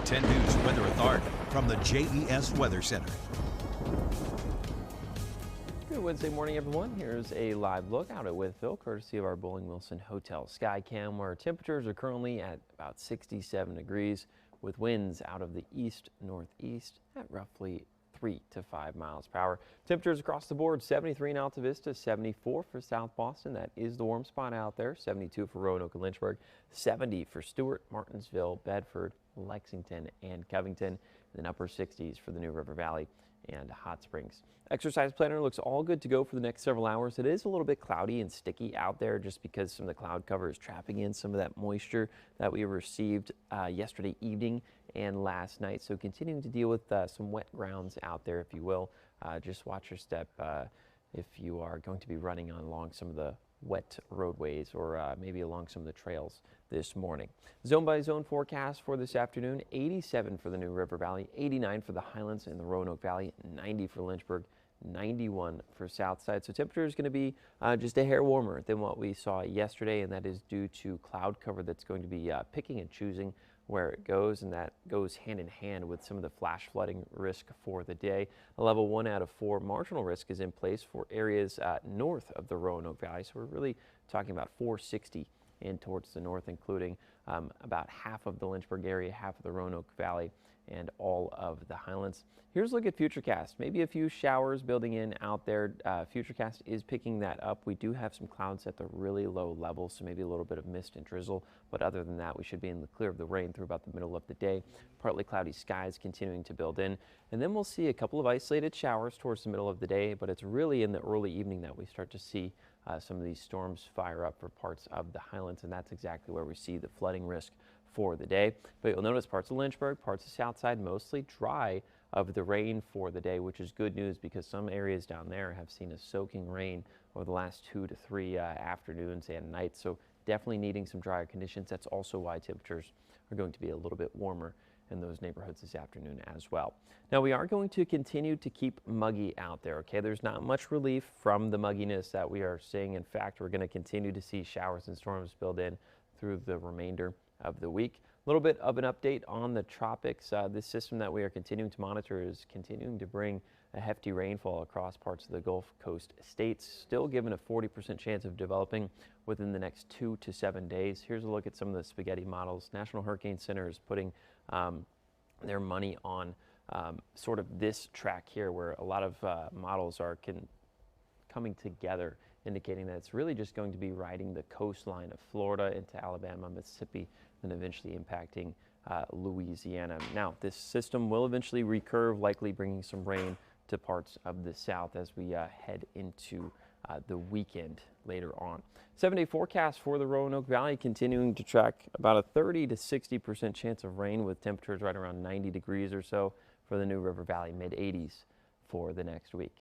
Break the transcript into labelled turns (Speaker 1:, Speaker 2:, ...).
Speaker 1: 10 News Weather Authority from the JES Weather Center.
Speaker 2: Good Wednesday morning, everyone. Here's a live look out at Wytheville, courtesy of our Bowling Wilson Hotel Skycam, where temperatures are currently at about 67 degrees with winds out of the east-northeast at roughly 3 to 5 miles per hour. Temperatures across the board: 73 in Alta Vista, 74 for South Boston. That is the warm spot out there. 72 for Roanoke and Lynchburg, 70 for Stewart, Martinsville, Bedford, Lexington, and Covington, and then upper 60s for the New River Valley and Hot Springs. Exercise planner looks all good to go for the next several hours. It is a little bit cloudy and sticky out there just because some of the cloud cover is trapping in some of that moisture that we received yesterday evening and last night. So continuing to deal with some wet grounds out there, if you will. Just watch your step if you are going to be running along some of the wet roadways or maybe along some of the trails this morning. Zone by zone forecast for this afternoon: 87 for the New River Valley, 89 for the Highlands and the Roanoke Valley, 90 for Lynchburg, 91 for Southside. So temperature is going to be just a hair warmer than what we saw yesterday, and that is due to cloud cover that's going to be picking and choosing where it goes, and that goes hand in hand with some of the flash flooding risk for the day. A level 1 out of 4 marginal risk is in place for areas north of the Roanoke Valley. So we're really talking about 460 in towards the north, including about half of the Lynchburg area, half of the Roanoke Valley, and all of the Highlands. Here's a look at Futurecast. Maybe a few showers building in out there. Futurecast is picking that up. We do have some clouds at the really low levels, so maybe a little bit of mist and drizzle. But other than that, we should be in the clear of the rain through about the middle of the day. Partly cloudy skies continuing to build in. And then we'll see a couple of isolated showers towards the middle of the day, but it's really in the early evening that we start to see some of these storms fire up for parts of the Highlands, and that's exactly where we see the flooding risk for the day. But you'll notice parts of Lynchburg, parts of Southside, mostly dry of the rain for the day, which is good news because some areas down there have seen a soaking rain over the last 2 to 3 afternoons and nights. So definitely needing some drier conditions. That's also why temperatures are going to be a little bit warmer in those neighborhoods this afternoon as well. Now we are going to continue to keep muggy out there. Okay, there's not much relief from the mugginess that we are seeing. In fact, we're going to continue to see showers and storms build in through the remainder of the week. A little bit of an update on the tropics. This system that we are continuing to monitor is continuing to bring a hefty rainfall across parts of the Gulf Coast states, still given a 40% chance of developing within the next 2 to 7 days. Here's a look at some of the spaghetti models. National Hurricane Center is putting their money on sort of this track here, where a lot of models are coming together, indicating that it's really just going to be riding the coastline of Florida into Alabama, Mississippi, and eventually impacting Louisiana. Now, this system will eventually recurve, likely bringing some rain to parts of the south as we head into the weekend later on. 7-day forecast for the Roanoke Valley continuing to track about a 30 to 60% chance of rain, with temperatures right around 90 degrees or so for the New River Valley, mid 80s for the next week.